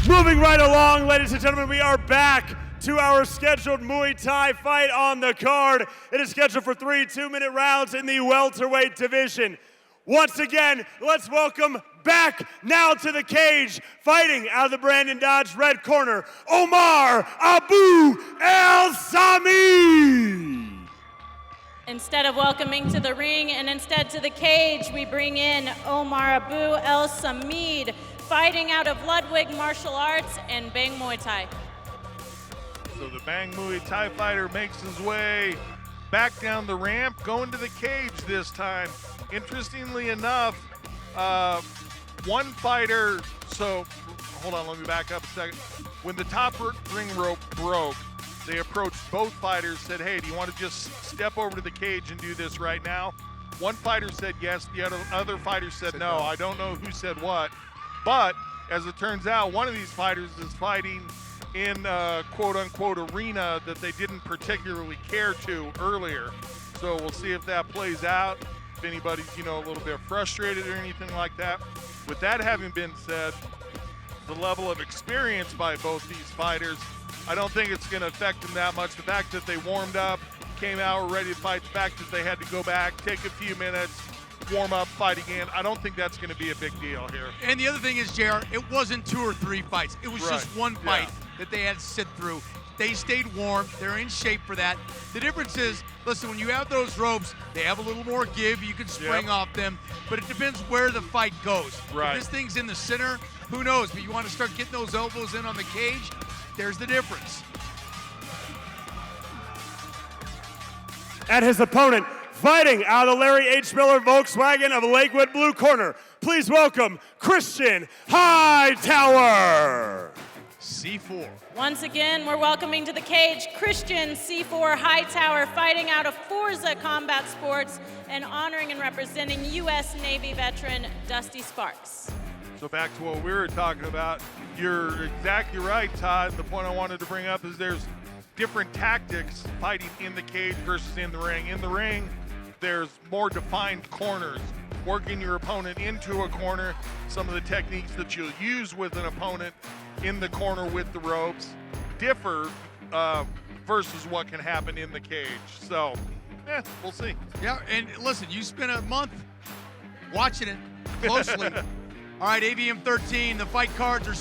Moving right along, ladies and gentlemen, we are back to our scheduled Muay Thai fight on the card. It is scheduled for 3 2-minute rounds in the welterweight division. Once again, let's welcome back now to the cage, fighting out of the Brandon Dodge red corner, Omar Abu El Samid. Instead of welcoming to the ring and instead to the cage, we bring in Omar Abu El Samid, fighting out of Ludwig Martial Arts and Bang Muay Thai. So the Bang Muay Thai fighter makes his way back down the ramp, going to the cage this time. Interestingly enough, one fighter, so hold on, let me back up a second. When the top ring rope broke, they approached both fighters, said, hey, do you want to just step over to the cage and do this right now? One fighter said yes, the other fighter said no. I don't know who said what, but as it turns out, one of these fighters is fighting in a quote-unquote arena that they didn't particularly care to earlier. So we'll see if that plays out, if anybody's, a little bit frustrated or anything like that. With that having been said, the level of experience by both these fighters, I don't think it's going to affect them that much. The fact that they warmed up, came out, were ready to fight, the fact that they had to go back, take a few minutes, warm up, fight again, I don't think that's going to be a big deal here. And the other thing is, JR, it wasn't 2 or 3 fights. It was just one fight that they had to sit through. They stayed warm. They're in shape for that. The difference is, listen, when you have those ropes, they have a little more give. You can spring off them, but it depends where the fight goes. Right. If this thing's in the center, who knows? But you want to start getting those elbows in on the cage, there's the difference. And his opponent, fighting out of the Larry H. Miller Volkswagen of Lakewood Blue Corner, please welcome Christian Hightower. C4. Once again, we're welcoming to the cage Christian C4 Hightower, fighting out of Forza Combat Sports and honoring and representing U.S. Navy veteran Dusty Sparks. So back to what we were talking about, you're exactly right, Todd. The point I wanted to bring up is there's different tactics fighting in the cage versus in the ring. In the ring, there's more defined corners, working your opponent into a corner. Some of the techniques that you'll use with an opponent in the corner with the ropes differ versus what can happen in the cage. So, we'll see. Yeah, and listen, you spent a month watching it closely. All right, AVM 13, the fight cards are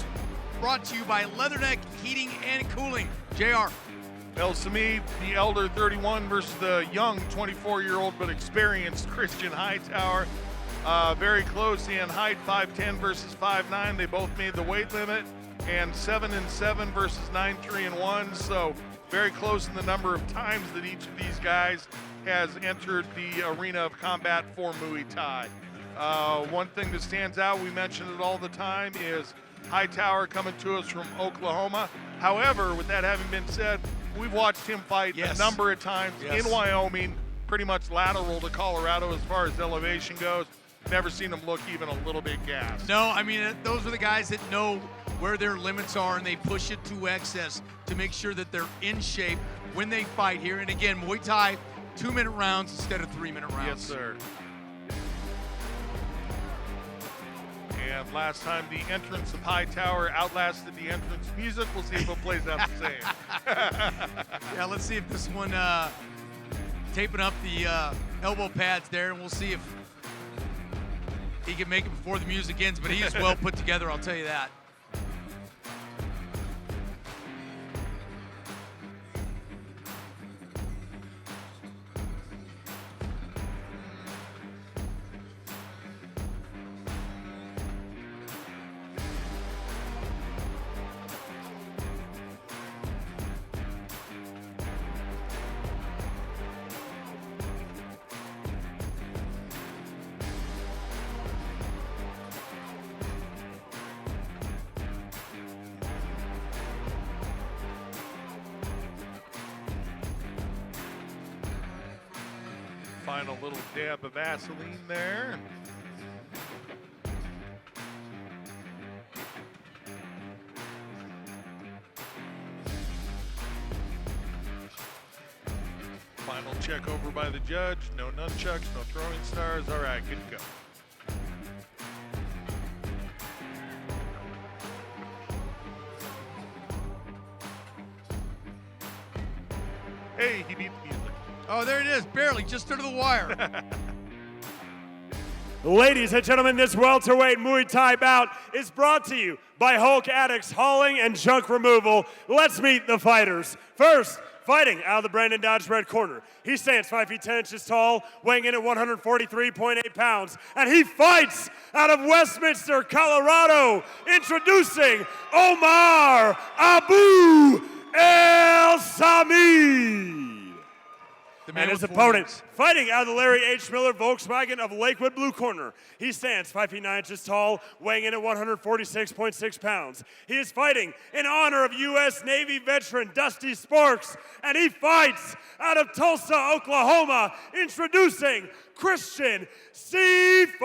brought to you by Leatherneck Heating and Cooling. JR. El Samid, the elder 31 versus the young 24-year-old but experienced Christian Hightower. Very close in height, 5'10 versus 5'9. They both made the weight limit, and 7-7 versus 9-3-1. So very close in the number of times that each of these guys has entered the arena of combat for Muay Thai. One thing that stands out, we mention it all the time, is Hightower coming to us from Oklahoma. However, with that having been said, we've watched him fight a number of times in Wyoming, pretty much lateral to Colorado as far as elevation goes. Never seen him look even a little bit gassed. No, I mean, those are the guys that know where their limits are, and they push it to excess to make sure that they're in shape when they fight here. And again, Muay Thai, 2-minute rounds instead of 3-minute rounds. Yes, sir. And last time the entrance of Hightower outlasted the entrance music. We'll see if it plays out the same. Yeah, let's see if this one taping up the elbow pads there, and we'll see if he can make it before the music ends, but he is well put together, I'll tell you that. Final little dab of Vaseline there. Final check over by the judge. No nunchucks, no throwing stars. All right, good to go. Hey, he beat the music. Oh, there it is, barely, just under the wire. Ladies and gentlemen, this welterweight Muay Thai bout is brought to you by Hulk Addicts Hauling and Junk Removal. Let's meet the fighters. First, fighting out of the Brandon Dodge red corner. He stands 5 feet 10 inches tall, weighing in at 143.8 pounds. And he fights out of Westminster, Colorado. Introducing Omar Abu El Samid. And his opponent, fighting out of the Larry H. Miller Volkswagen of Lakewood blue corner. He stands 5 feet 9 inches tall, weighing in at 146.6 pounds. He is fighting in honor of U.S. Navy veteran Dusty Sparks, and he fights out of Tulsa, Oklahoma, introducing Christian C4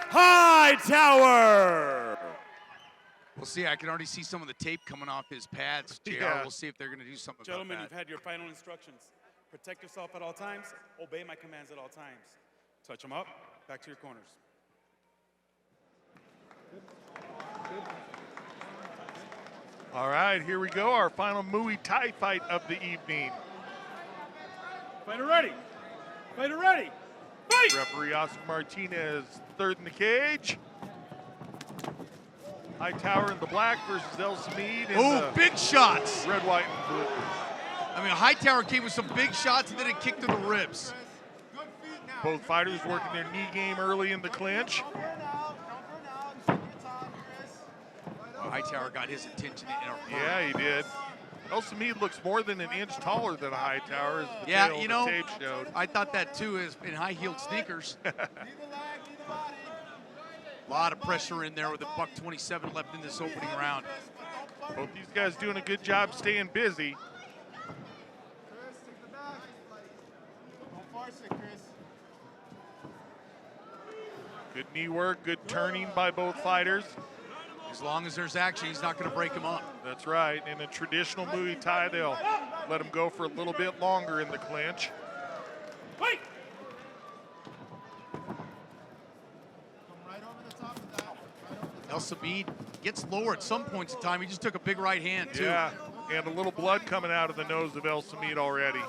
Hightower. We'll see. I can already see some of the tape coming off his pads, JR. Yeah. We'll see if they're going to do something Gentlemen, about you've had your final instructions. Protect yourself at all times. Obey my commands at all times. Touch them up. Back to your corners. All right, here we go. Our final Muay Thai fight of the evening. Fighter ready. Fighter ready. Fight! Referee Oscar Martinez, third in the cage. Hightower in the black versus El Samid in Oh, the big shots. red, white, and blue. I mean, Hightower came with some big shots and then a kick to the ribs. Both fighters working their knee game early in the clinch. Hightower got his attention in our Yeah, he did. El Samid looks more than an inch taller than Hightower, as the Yeah, tail you of know, the tape showed. I thought that too, is in high-heeled sneakers. A lot of pressure in there with a $127 left in this opening round. Both these guys doing a good job staying busy. Good knee work, good turning by both fighters. As long as there's action, he's not going to break him up. That's right. In a traditional Muay Thai, they'll let him go for a little bit longer in the clinch. Fight! El Samid gets lower at some points in time. He just took a big right hand, too. Yeah, and a little blood coming out of the nose of El Samid already.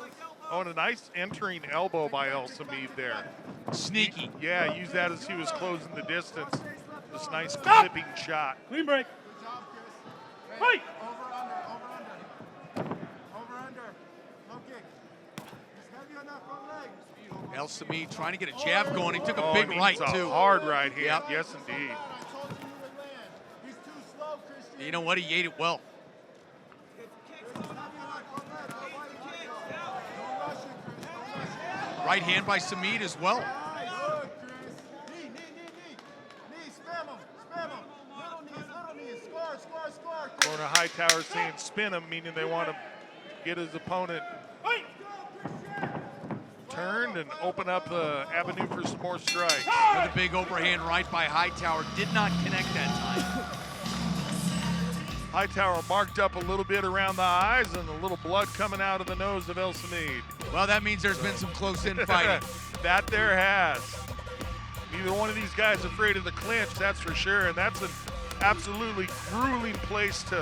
Oh, and a nice entering elbow by El Samid there. Sneaky. Yeah, use that as he was closing the distance. This nice clipping shot. Clean break. Fight! El Samid trying to get a jab going. He took a Oh, big and right, it's a too. hard right hand. Yep. Yes, indeed. You know what? He ate it well. Right hand by Samid as well. Corner Hightower saying spin him, meaning they want to get his opponent turned and open up the avenue for some more strikes. Another big overhand right by Hightower. Did not connect that time. Hightower marked up a little bit around the eyes and a little blood coming out of the nose of El Samid. Well, that means there's been some close-in fighting. That there has. Neither one of these guys is afraid of the clinch, that's for sure, and that's an absolutely grueling place to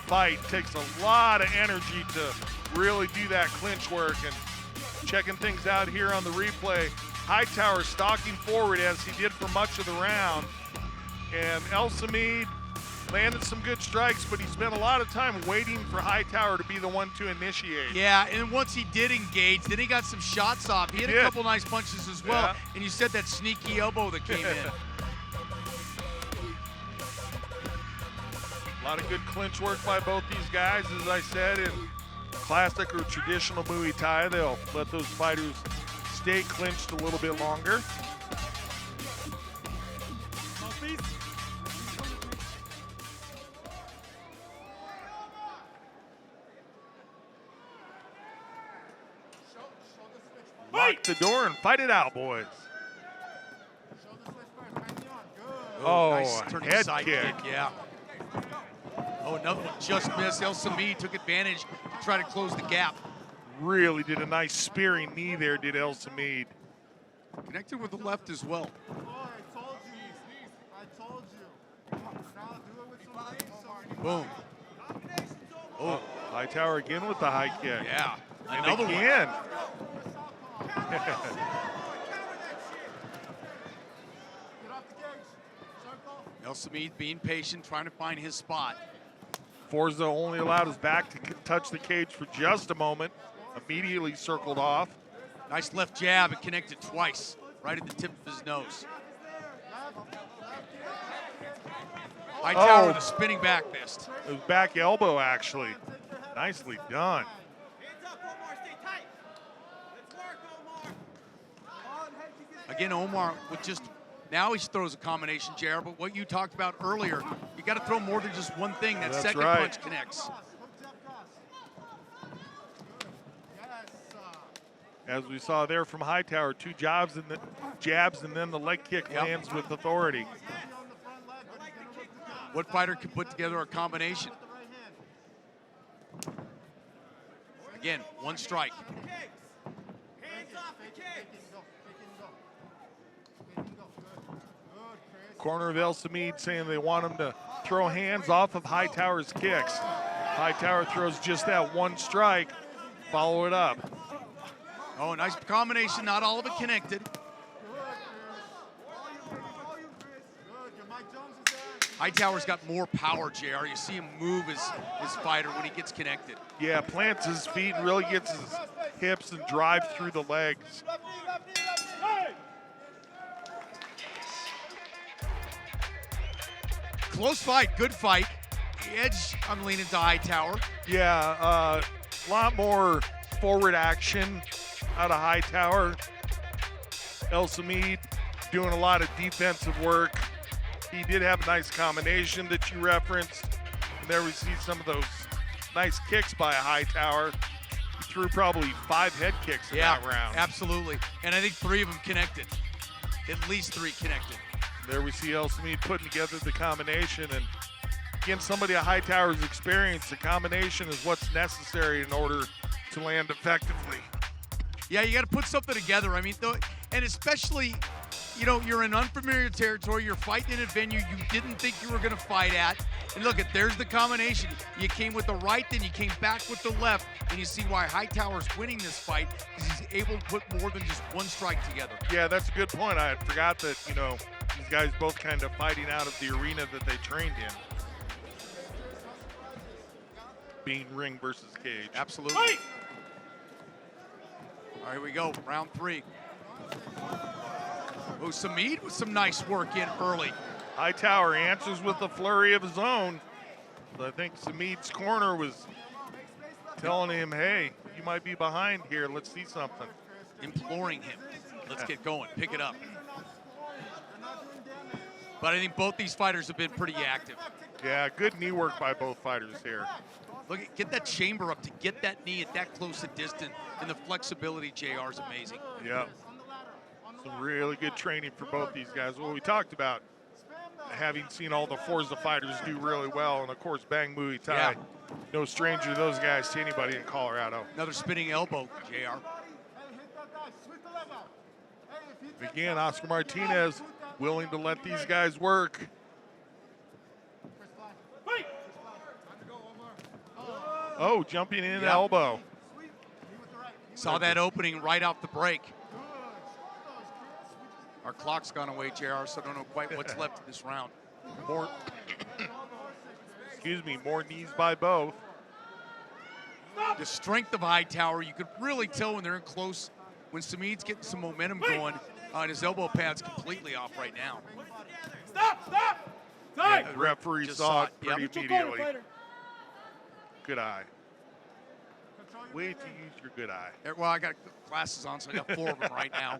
fight. Takes a lot of energy to really do that clinch work. And checking things out here on the replay, Hightower stalking forward as he did for much of the round, and El Samid landed some good strikes, but he spent a lot of time waiting for Hightower to be the one to initiate. Yeah, and once he did engage, then he got some shots off. He had a couple nice punches as well, Yeah. and you said that sneaky elbow that came in. A lot of good clinch work by both these guys, as I said, in classic or traditional Muay Thai. They'll let those fighters stay clinched a little bit longer. Lock the door and fight it out, boys. Oh, nice turning head side kick. kick, yeah. Oh, another one just missed. El Samid took advantage to try to close the gap. Really did a nice spearing knee there, did El Samid. Connected with the left as well. Boom. Oh, Hightower again with the high kick. Yeah, And another one. again. Samid being patient, trying to find his spot. Forza only allowed his back to touch the cage for just a moment. Immediately circled off. Nice left jab and connected twice, right at the tip of his nose. Hightower with a spinning back fist. It was back elbow, actually. Nicely done. Again, Omar with just, now he throws a combination, JR, but what you talked about earlier, you got to throw more than just one thing. That That's second right. punch connects. As we saw there from Hightower, 2 jabs and then the leg kick lands with authority. What fighter can put together a combination? Again, one strike. Corner of Samid saying they want him to throw hands off of Hightower's kicks. Hightower throws just that one strike, follow it up. Oh, nice combination, not all of it connected. Hightower's got more power, JR. You see him move his fighter when he gets connected. Yeah, plants his feet and really gets his hips and drives through the legs. Close fight, good fight. The edge, I'm leaning to Hightower. Yeah, a lot more forward action out of Hightower. Samid doing a lot of defensive work. He did have a nice combination that you referenced. And there we see some of those nice kicks by Hightower. He threw probably 5 head kicks in that round. Absolutely. And I think 3 of them connected. At least 3 connected. There we see Samid putting together the combination. And again, somebody of Hightower's experience, the combination is what's necessary in order to land effectively. Yeah, you got to put something together. I mean, and especially, you know, you're in unfamiliar territory. You're fighting in a venue you didn't think you were going to fight at. And look, there's the combination. You came with the right, then you came back with the left. And you see why Hightower's winning this fight, because he's able to put more than just one strike together. Yeah, that's a good point. I forgot that, you know, these guys both kind of fighting out of the arena that they trained in. Being ring versus cage. Absolutely. Fight! All right, here we go, round 3. Oh, Samid with some nice work in early. Hightower answers with a flurry of his own. So I think Samid's corner was telling him, hey, you might be behind here. Let's see something. Imploring him. Let's get going. Pick it up. But I think both these fighters have been pretty active. Yeah, good knee work by both fighters here. Look, get that chamber up to get that knee at that close a distance, and the flexibility, JR, is amazing. Yeah. Some really good training for both these guys. Well, we talked about having seen all the Forza fighters do really well, and of course, Bang Muay Thai. Yeah. No stranger to those guys to anybody in Colorado. Another spinning elbow, JR. Again, Oscar Martinez willing to let these guys work. Oh, jumping in elbow. Saw that opening right off the break. Our clock's gone away, JR, so I don't know quite what's left in this round. More, excuse me, more knees by both. The strength of Hightower, you could really tell when they're in close, when Samid's getting some momentum going, and his elbow pad's completely off right now. Stop! Yeah, the referee Just saw it yep. pretty immediately. Good eye. Way to use your good eye. Well, I got glasses on, so I got 4 of them right now.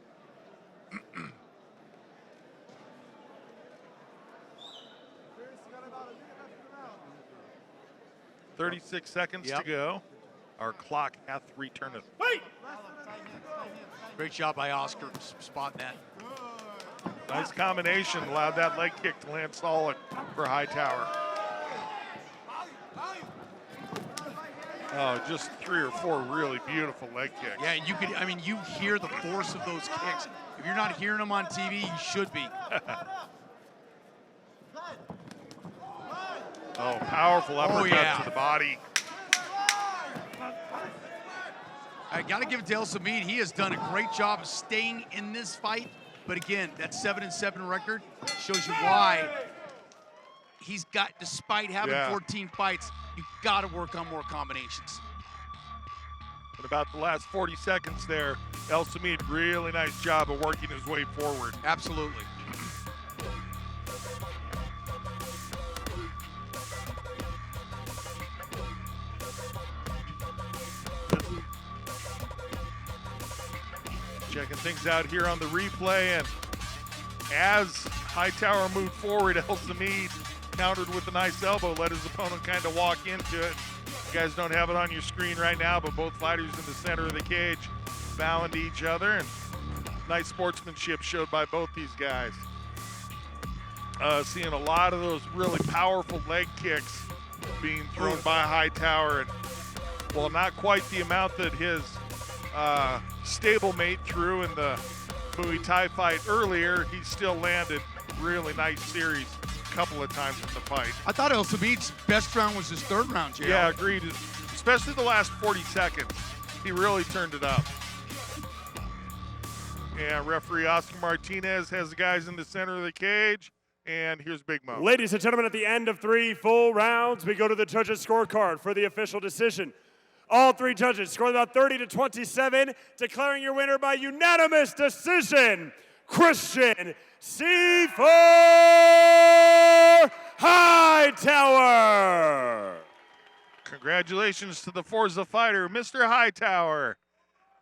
36 seconds to go. Our clock hath returned. Great job by Oscar spotting that. Nice combination, allowed that leg kick to land solid for Hightower. Oh, just 3 or 4 really beautiful leg kicks. Yeah, you could, I mean, you hear the force of those kicks. If you're not hearing them on TV, you should be. Oh, powerful uppercut yeah. to the body. I got to give it to El Samid. He has done a great job of staying in this fight. But again, that 7-7 record shows you why he's got, despite having 14 fights, you got to work on more combinations. But about the last 40 seconds there, El Samid, really nice job of working his way forward. Absolutely. Checking things out here on the replay, and as Hightower moved forward, El Samid countered with a nice elbow, let his opponent kind of walk into it. You guys don't have it on your screen right now, but both fighters in the center of the cage bowing to each other, and nice sportsmanship showed by both these guys. Seeing a lot of those really powerful leg kicks being thrown by Hightower, and well, not quite the amount that his stablemate threw in the Muay Thai fight earlier. He still landed really nice series a couple of times in the fight. I thought El Samid's best round was his third round, JR. Yeah, agreed. Especially the last 40 seconds. He really turned it up. And referee Oscar Martinez has the guys in the center of the cage. And here's Big Mo. Ladies and gentlemen, at the end of 3 full rounds, we go to the judges' scorecard for the official decision. All 3 judges scored about 30-27, declaring your winner by unanimous decision, Christian C4 Hightower. Congratulations to the Forza fighter, Mr. Hightower.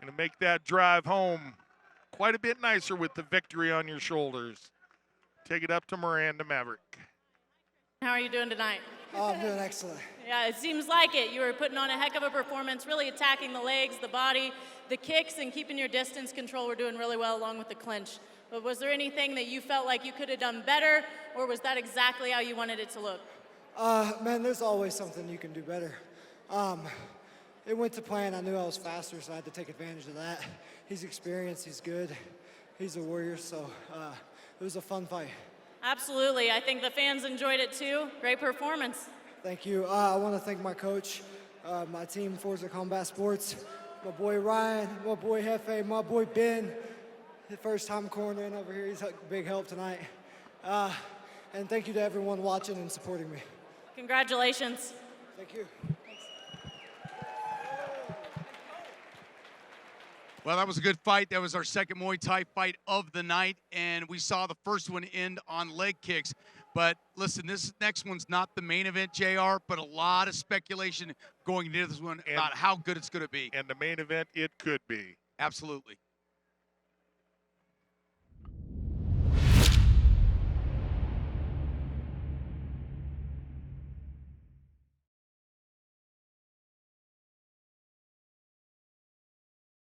Gonna make that drive home quite a bit nicer with the victory on your shoulders. Take it up to Miranda Maverick. How are you doing tonight? Oh, I'm doing excellent. Yeah, it seems like it. You were putting on a heck of a performance, really attacking the legs, the body, the kicks, and keeping your distance control. We're doing really well along with the clinch. But was there anything that you felt like you could have done better, or was that exactly how you wanted it to look? Man, there's always something you can do better. It went to plan. I knew I was faster, so I had to take advantage of that. He's experienced. He's good. He's a warrior, so it was a fun fight. Absolutely. I think the fans enjoyed it too. Great performance. Thank you. I want to thank my coach, my team, Forza Combat Sports, my boy Ryan, my boy Hefe, my boy Ben. The first time cornering over here. He's a big help tonight. And thank you to everyone watching and supporting me. Congratulations. Thank you. Well, that was a good fight. That was our second Muay Thai fight of the night, and we saw the first one end on leg kicks. But listen, this next one's not the main event, JR, but a lot of speculation going into this one about how good it's going to be. And the main event, it could be. Absolutely.